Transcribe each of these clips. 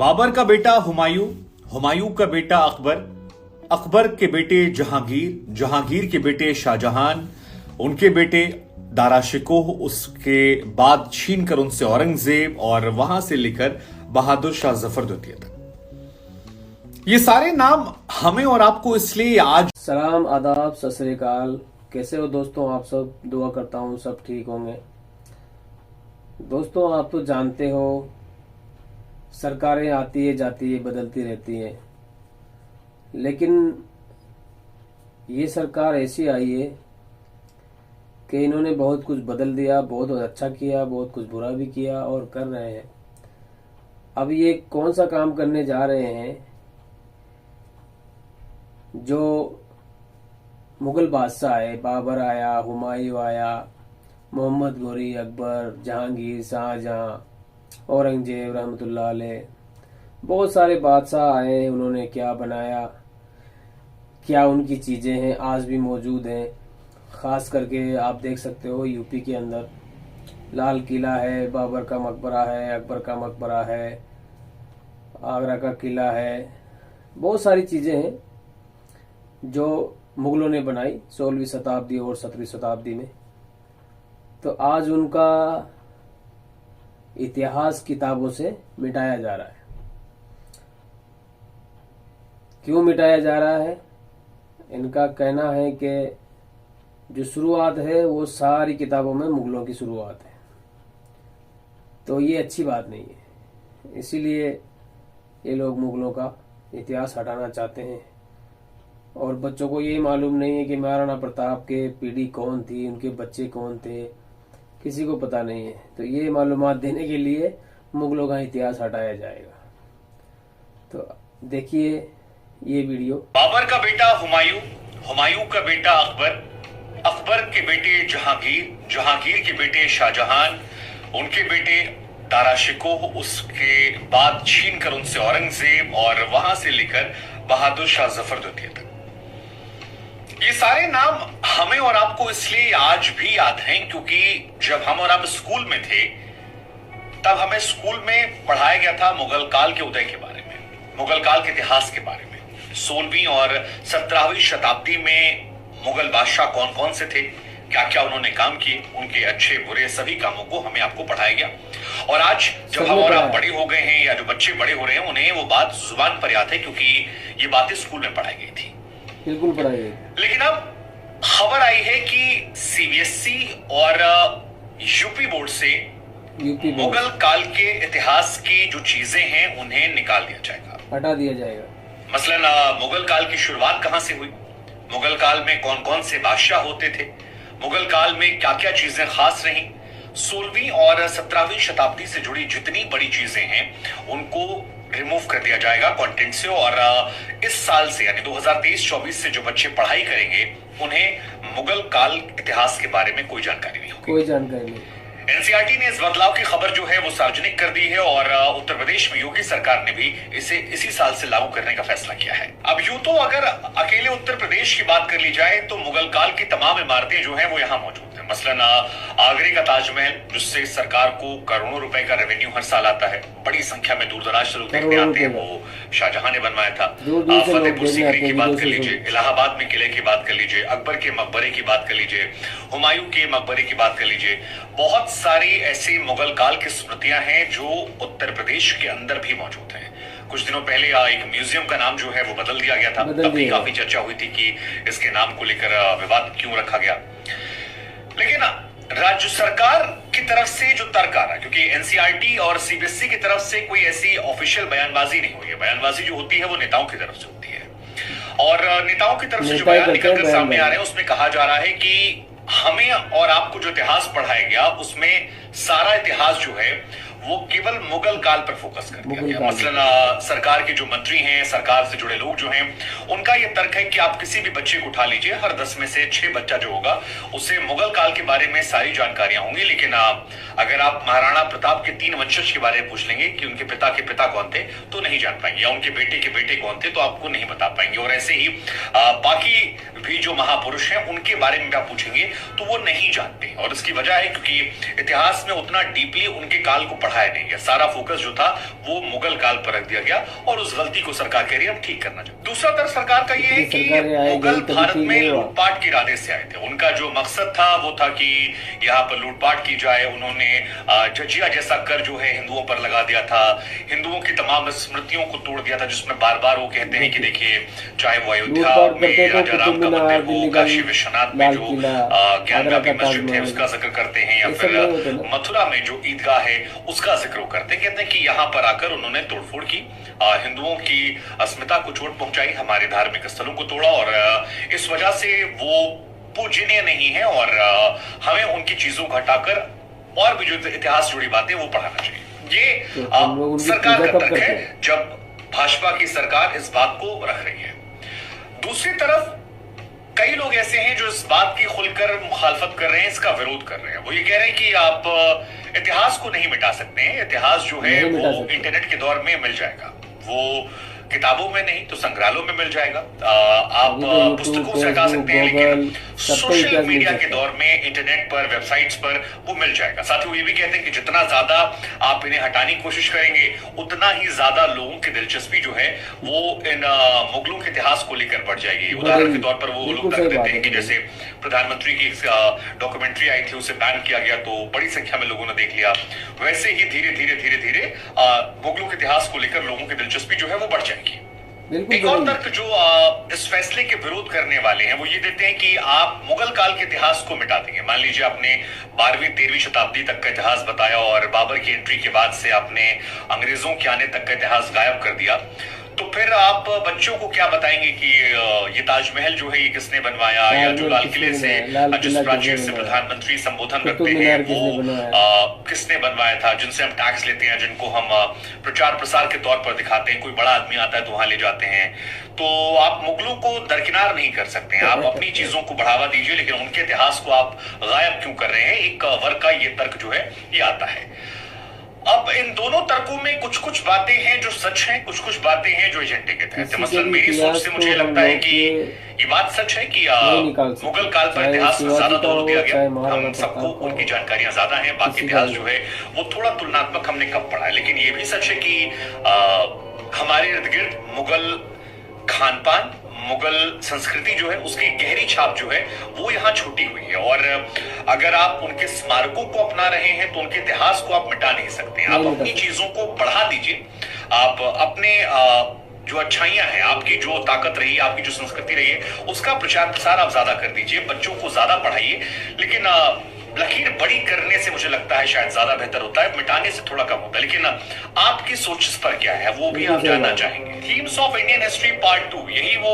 बाबर का बेटा हुमायूं, हुमायूं का बेटा अकबर, अकबर के बेटे जहांगीर, जहांगीर के बेटे शाहजहां, उनके बेटे दारा शिकोह, उसके बाद छीन कर उनसे औरंगजेब और वहां से लेकर बहादुर शाह जफर द्वितीय तक। ये सारे नाम हमें और आपको इसलिए आज सलाम, आदाब, सत श्री अकाल। कैसे हो दोस्तों आप सब? दुआ करता हूँ सब ठीक होंगे। दोस्तों, आप तो जानते हो सरकारें आती है जाती है, बदलती रहती है, लेकिन ये सरकार ऐसी आई है कि इन्होंने बहुत कुछ बदल दिया, बहुत अच्छा किया, बहुत कुछ बुरा भी किया और कर रहे हैं। अब ये कौन सा काम करने जा रहे हैं जो मुगल बादशाह आए, बाबर आया, हुमायूं आया, मोहम्मद गोरी, अकबर, जहांगीर, शाहजहां, औरंगजेब रहमतुल्लाह अलैह, बहुत सारे बादशाह आए, उन्होंने क्या बनाया, क्या उनकी चीजें हैं आज भी मौजूद हैं। खास करके आप देख सकते हो यूपी के अंदर लाल किला है, बाबर का मकबरा है, अकबर का मकबरा है, आगरा का किला है, बहुत सारी चीजें हैं जो मुगलों ने बनाई 16वीं शताब्दी और 17वीं शताब्दी में। तो आज उनका इतिहास किताबों से मिटाया जा रहा है। क्यों मिटाया जा रहा है? इनका कहना है कि जो शुरुआत है वो सारी किताबों में मुगलों की शुरुआत है, तो ये अच्छी बात नहीं है। इसीलिए ये लोग मुगलों का इतिहास हटाना चाहते हैं और बच्चों को ये मालूम नहीं है कि महाराणा प्रताप के पीढ़ी कौन थी, उनके बच्चे कौन थे, किसी को पता नहीं है। तो ये मालूमात देने के लिए मुगलों का इतिहास हटाया जाएगा। तो देखिए ये वीडियो। बाबर का बेटा हुमायूं, हुमायूं का बेटा अकबर, अकबर के बेटे जहांगीर, जहांगीर के बेटे शाहजहां, उनके बेटे दारा शिकोह, उसके बाद छीन कर उनसे औरंगजेब और वहां से लेकर बहादुर शाह जफर द्वितीय तक। ये सारे नाम हमें और आपको इसलिए आज भी याद हैं क्योंकि जब हम और आप स्कूल में थे तब हमें स्कूल में पढ़ाया गया था मुगल काल के उदय के बारे में, मुगल काल के इतिहास के बारे में। 16वीं और 17वीं शताब्दी में मुगल बादशाह कौन कौन से थे, क्या क्या उन्होंने काम किए, उनके अच्छे बुरे सभी कामों को हमें आपको पढ़ाया गया। और आज जब हम और आप बड़े हो गए हैं या जो बच्चे बड़े हो रहे हैं उन्हें वो बात जुबान पर याद है क्योंकि ये बातें स्कूल में पढ़ाई गई थी, बिल्कुल पढ़ाई गई। लेकिन अब खबर आई है कि सीबीएसई और यूपी बोर्ड से मुगल काल के इतिहास की जो चीजें हैं उन्हें निकाल दिया जाएगा, हटा दिया जाएगा। मसलन मुगल काल की शुरुआत कहां से हुई, मुगल काल में कौन कौन से बादशाह होते थे, मुगल काल में क्या क्या चीजें खास रहीं, 16वीं और 17वीं शताब्दी से जुड़ी जितनी बड़ी चीजें हैं उनको रिमूव कर दिया जाएगा कंटेंट से। और इस साल से यानी 2023-24 से जो बच्चे पढ़ाई करेंगे उन्हें मुगल काल इतिहास के बारे में कोई जानकारी नहीं होगी, कोई जानकारी नहीं। एनसीईआरटी ने इस बदलाव की खबर जो है वो सार्वजनिक कर दी है और उत्तर प्रदेश में योगी सरकार ने भी इसे इसी साल से लागू करने का फैसला किया है। अब यूं तो अगर अकेले उत्तर प्रदेश की बात कर ली जाए तो मुगल काल की तमाम इमारतें जो है वो यहाँ मौजूद है। मसलन आगरे का ताजमहल जिससे सरकार को करोड़ों रुपए का रेवेन्यू हर साल आता है, बड़ी संख्या में दूर दराज से लोग देखने आते हैं, वो शाहजहां ने बनवाया था। फतेहपुर सीकरी की बात कर लीजिए, इलाहाबाद में किले की बात कर लीजिए, अकबर के मकबरे की बात कर लीजिए, हुमायूं के मकबरे की बात कर लीजिए, बहुत सारी ऐसी मुगल काल की स्मृतियां हैं जो उत्तर प्रदेश के अंदर भी मौजूद हैं। कुछ दिनों पहले एक म्यूजियम का नाम जो है वो बदल दिया गया था, तब भी काफी चर्चा हुई थी कि इसके नाम को लेकर विवाद क्यों रखा गया। लेकिन राज्य सरकार की तरफ से जो तर्क आ रहा है, क्योंकि एनसीईआरटी और सीबीएसई की तरफ से कोई ऐसी ऑफिशियल बयानबाजी नहीं हुई है, बयानबाजी जो होती है वो नेताओं की तरफ से होती है और नेताओं की तरफ से जो बयान निकलकर सामने आ रहे हैं उसमें कहा जा रहा है कि हमें और आपको जो इतिहास पढ़ाया गया उसमें सारा इतिहास जो है वो केवल मुगल काल पर फोकस कर दिया गया। मसलन सरकार के जो मंत्री हैं, सरकार से जुड़े लोग जो हैं, उनका ये तर्क है कि आप किसी भी बच्चे को उठा लीजिए, हर 10 में से 6 बच्चा जो होगा उसे मुगल काल के बारे में सारी जानकारियां होंगी, लेकिन अगर आप महाराणा प्रताप के 3 वंशज के बारे में पूछ लेंगे कि उनके पिता के पिता कौन थे तो नहीं जान पाएंगे, या उनके बेटे के बेटे कौन थे तो आपको नहीं बता पाएंगे। और ऐसे ही बाकी भी जो महापुरुष हैं उनके बारे में आप पूछेंगे तो वो नहीं जानते। और इसकी वजह है क्योंकि इतिहास में उतना डीपली उनके काल को बढ़ाया नहीं गया। सारा फोकस जो था वो मुगल काल पर रख दिया गया और उस गलती को सरकार कह रही है हम ठीक करना चाहिए। दूसरा तरफ सरकार का ये है कि मुगल भारत में लूटपाट के इरादे से आए थे। उनका जो मकसद था वो था कि यहाँ पर लूटपाट की जाए। उन्होंने जजिया जैसा कर जो है हिंदुओं पर लगा दिया था, हिंदुओं की तमाम स्मृतियों को तोड़ दिया था, जिसमें बार बार वो कहते हैं कि देखिए चाहे वो अयोध्या में राजा राम का मंदिर हो, काशी विश्वनाथ में जो ज्ञानवापी मस्जिद है उसका जिक्र करते हैं, या फिर मथुरा में जो ईदगाह है उसका जिक्र करते हैं। कहते हैं कि यहाँ पर आकर उन्होंने तोड़फोड़ की, हिंदुओं की अस्मिता को चोट पहुंचाई, हमारे धार्मिक स्थलों को तोड़ा और इस वजह से वो पूजनीय नहीं है और हमें उनकी चीजों को हटाकर और भी जो इतिहास जुड़ी बातें वो पढ़ाना चाहिए। ये सरकार का तर्क है जब भाजपा की सरकार इस बात को रख रही है। दूसरी तरफ कई लोग ऐसे हैं जो इस बात की खुलकर मुखालफत कर रहे हैं, इसका विरोध कर रहे हैं। वो ये कह रहे हैं कि आप इतिहास को नहीं मिटा सकते हैं, इतिहास जो है वो इंटरनेट के दौर में मिल जाएगा, वो किताबों में नहीं तो संग्रहालयों में मिल जाएगा। आप पुस्तकों से हटा सकते हैं लेकिन सोशल मीडिया के दौर में इंटरनेट पर, वेबसाइट्स पर वो मिल जाएगा। साथ ही वो ये भी कहते हैं कि जितना ज्यादा आप इन्हें हटाने की कोशिश करेंगे उतना ही ज्यादा लोगों की दिलचस्पी जो है वो इन मुगलों के इतिहास को लेकर बढ़ जाएगी। उदाहरण के तौर पर वो लोग तर्क देते हैं कि जैसे प्रधानमंत्री की डॉक्यूमेंट्री आई थी, उसे बैन किया गया तो बड़ी संख्या में लोगों ने देख लिया, वैसे ही धीरे धीरे मुगलों के इतिहास को लेकर लोगों की दिलचस्पी जो है वो बढ़ जाएगी। एक और तर्क जो इस फैसले के विरोध करने वाले हैं वो ये देते हैं कि आप मुगल काल के इतिहास को मिटा देंगे। मान लीजिए आपने 12वीं 13वीं शताब्दी तक का इतिहास बताया और बाबर की एंट्री के बाद से आपने अंग्रेजों के आने तक का इतिहास गायब कर दिया, तो फिर आप बच्चों को क्या बताएंगे कि ये ताजमहल जो है ये किसने बनवाया, या जो लाल किले से जिस प्राचीर से प्रधानमंत्री संबोधन करते हैं वो किसने बनवाया था, जिनसे हम टैक्स लेते हैं, जिनको हम प्रचार प्रसार के तौर पर दिखाते हैं, कोई बड़ा आदमी आता है तो वहां ले जाते हैं। तो आप मुगलों को दरकिनार नहीं कर सकते हैं, आप अपनी चीजों को बढ़ावा दीजिए लेकिन उनके इतिहास को आप गायब क्यों कर रहे हैं। एक वर्ग का ये तर्क जो है ये आता है। अब इन दोनों तर्कों में कुछ कुछ बातें हैं जो सच हैं, कुछ कुछ बातें हैं जो एजेंडे के तहत है। मसलन मेरी सोच से मुझे लगता है कि ये बात सच है कि मुगल काल पर इतिहास में ज्यादा जोर दिया गया, हम सबको उनकी जानकारियां ज्यादा हैं, बाकी इतिहास जो है वो थोड़ा तुलनात्मक हमने कम पढ़ा है। लेकिन ये भी सच है कि हमारे इर्द गिर्द मुगल खान पान, मुगल संस्कृति जो है उसकी गहरी छाप जो है वो यहाँ छूटी हुई है और अगर आप उनके स्मारकों को अपना रहे हैं तो उनके इतिहास को आप मिटा नहीं सकते। आप अपनी चीजों को बढ़ा दीजिए, आप अपने जो अच्छाइयां हैं, आपकी जो ताकत रही है, आपकी जो संस्कृति रही है उसका प्रचार प्रसार आप ज्यादा कर दीजिए, बच्चों को ज्यादा पढ़ाइए। लेकिन लकीर बड़ी करने से मुझे लगता है शायद ज्यादा बेहतर होता है, मिटाने से थोड़ा कम होता है। लेकिन आपकी सोच इस पर क्या है वो भी आप जानना चाहेंगे। Themes of Indian history part 2 यही वो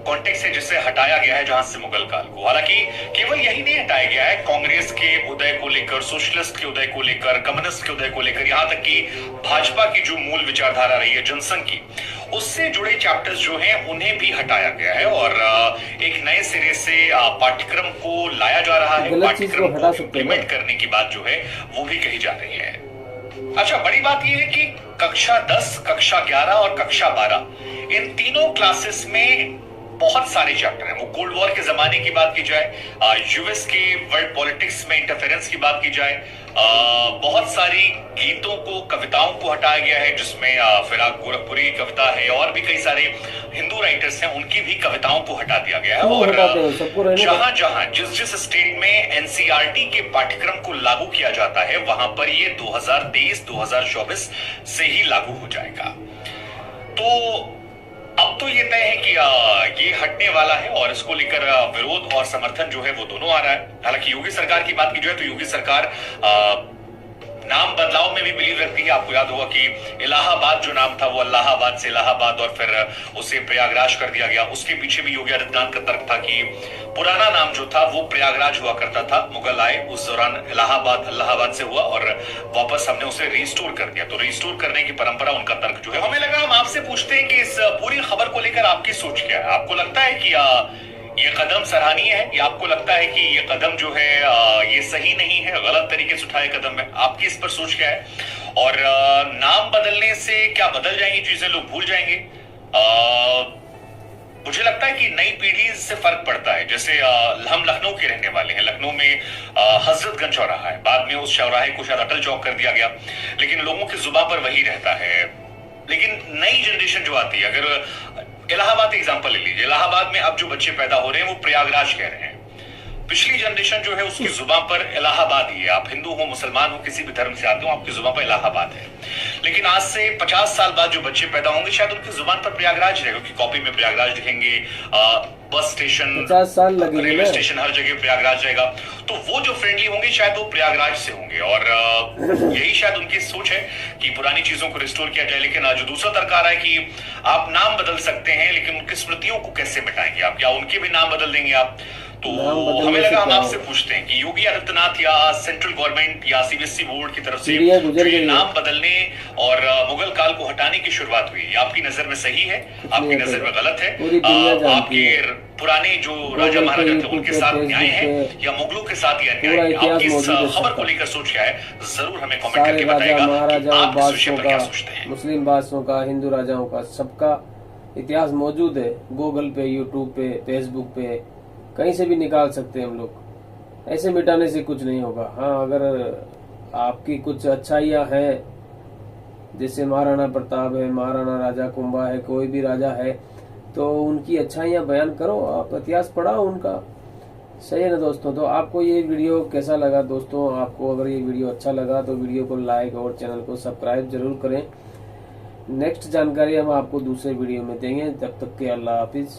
कॉन्टेक्स्ट है जिससे हटाया गया है जहां से मुगल काल को। हालांकि केवल यही नहीं हटाया गया है, कांग्रेस के उदय को लेकर, सोशलिस्ट के उदय को लेकर, कम्युनिस्ट के उदय को लेकर, यहाँ तक कि भाजपा की जो मूल विचारधारा रही है जनसंघ की, उससे जुड़े चैप्टर्स जो हैं उन्हें भी हटाया गया है और एक नए सिरे से पाठ्यक्रम को लाया जा रहा है। पाठ्यक्रम को इम्प्लीमेंट करने की बात जो है वो भी कही जा रही है। अच्छा, बड़ी बात यह है कि कक्षा 10, कक्षा 11 और कक्षा 12 इन तीनों क्लासेस में बहुत सारे चैप्टर हैं। वो कोल्ड वॉर के जमाने की बात की जाए, यूएस के वर्ल्ड पॉलिटिक्स में इंटरफेरेंस की बात की जाए, बहुत सारी गीतों को, कविताओं को हटाया गया है जिसमें फिराक गोरखपुरी कविता है और भी कई सारे हिंदू राइटर्स हैं उनकी भी कविताओं को हटा दिया गया है। और जहां जहां जिस स्टेट में एनसीईआरटी के पाठ्यक्रम को लागू किया जाता है वहां पर ये 2023-2024 से ही लागू हो जाएगा। तो अब तो ये तय है कि ये हटने वाला है और इसको लेकर विरोध और समर्थन जो है वो दोनों आ रहा है। हालांकि योगी सरकार की बात की जाए तो योगी सरकार नाम बदलाव में भी बिलीव रखती है। आपको याद होगा कि इलाहाबाद जो नाम था वो अल्लाहाबाद से इलाहाबाद और फिर उसे प्रयागराज कर दिया गया। उसके पीछे भी योगी आदित्यनाथ का तर्क था कि पुराना नाम जो था वो प्रयागराज हुआ करता था, मुगल आए उस दौरान इलाहाबाद अल्लाहाबाद से हुआ और वापस हमने उसे रिस्टोर कर दिया। तो रिस्टोर करने की परंपरा उनका तर्क जो है। हमें लगा हम आपसे पूछते हैं कि इस पूरी खबर को लेकर आपकी सोच क्या है। आपको लगता है कि ये कदम सराहनीय है या आपको लगता है कि ये कदम जो है ये सही नहीं है, गलत तरीके से उठाया कदम है? आपकी इस पर सोच क्या है? और नाम बदलने से क्या बदल जाएंगी चीजें, लोग भूल जाएंगे? मुझे लगता है कि नई पीढ़ी से फर्क पड़ता है। जैसे हम लखनऊ के रहने वाले हैं, लखनऊ में हजरतगंज चौराहा है, बाद में उस चौराहे को शायद अटल चौक कर दिया गया, लेकिन लोगों की जुबान पर वही रहता है। लेकिन नई जनरेशन जो आती है, अगर इलाहाबाद एग्जांपल ले लीजिए, इलाहाबाद में अब जो बच्चे पैदा हो रहे हैं वो प्रयागराज कह रहे हैं। पिछली जनरेशन जो है उसकी जुबान पर इलाहाबाद ही है। आप हिंदू हो, मुसलमान हो, किसी भी धर्म से आते हो, आपकी जुबान पर इलाहाबाद है। लेकिन आज से 50 साल बाद जो बच्चे पैदा होंगे शायद उनकी जुबान पर प्रयागराज रहेगा, क्योंकि कॉपी में प्रयागराज लिखेंगे, बस स्टेशन, 50 साल लगेंगे, रेलवे स्टेशन, हर जगह प्रयागराज रहेगा। तो वो जो फ्रेंडली होंगे शायद वो प्रयागराज से होंगे, और यही शायद उनकी सोच है कि पुरानी चीजों को रिस्टोर किया जाए। लेकिन जो दूसरा तर्क आ रहा है कि आप नाम बदल सकते हैं, लेकिन उनकी स्मृतियों को कैसे मिटाएंगे आप, क्या उनके भी नाम बदल देंगे आप? तो हमें लगा हम आपसे पूछते हैं कि योगी आदित्यनाथ या सेंट्रल गवर्नमेंट या सीबीएसई बोर्ड की तरफ से जो नाम बदलने और मुगल काल को हटाने की शुरुआत हुई, आपकी नजर में सही है, आपकी नजर में गलत है? आपके पुराने जो राजा महाराजा थे उनके साथ न्याय है या मुगलों के साथ यह अन्याय है? आपकी इस खबर को लेकर सोच क्या है, जरूर हमें कमेंट करके बताइएगा कि आप इस विषय पर क्या सोचते हैं। मुस्लिम बादशाहों का, हिंदू राजाओं का, सबका इतिहास मौजूद है। गूगल पे, यूट्यूब पे, फेसबुक पे, कहीं से भी निकाल सकते हैं हम लोग। ऐसे मिटाने से कुछ नहीं होगा। हाँ, अगर आपकी कुछ अच्छाइयाँ हैं, जैसे महाराणा प्रताप है, महाराणा राजा कुंभा है, कोई भी राजा है, तो उनकी अच्छाइयाँ बयान करो, आप इतिहास पढ़ाओ उनका। सही है ना दोस्तों? तो आपको ये वीडियो कैसा लगा दोस्तों? आपको अगर ये वीडियो अच्छा लगा तो वीडियो को लाइक और चैनल को सब्सक्राइब जरूर करें। नेक्स्ट जानकारी हम आपको दूसरे वीडियो में देंगे। तब तक के अल्लाह हाफिज।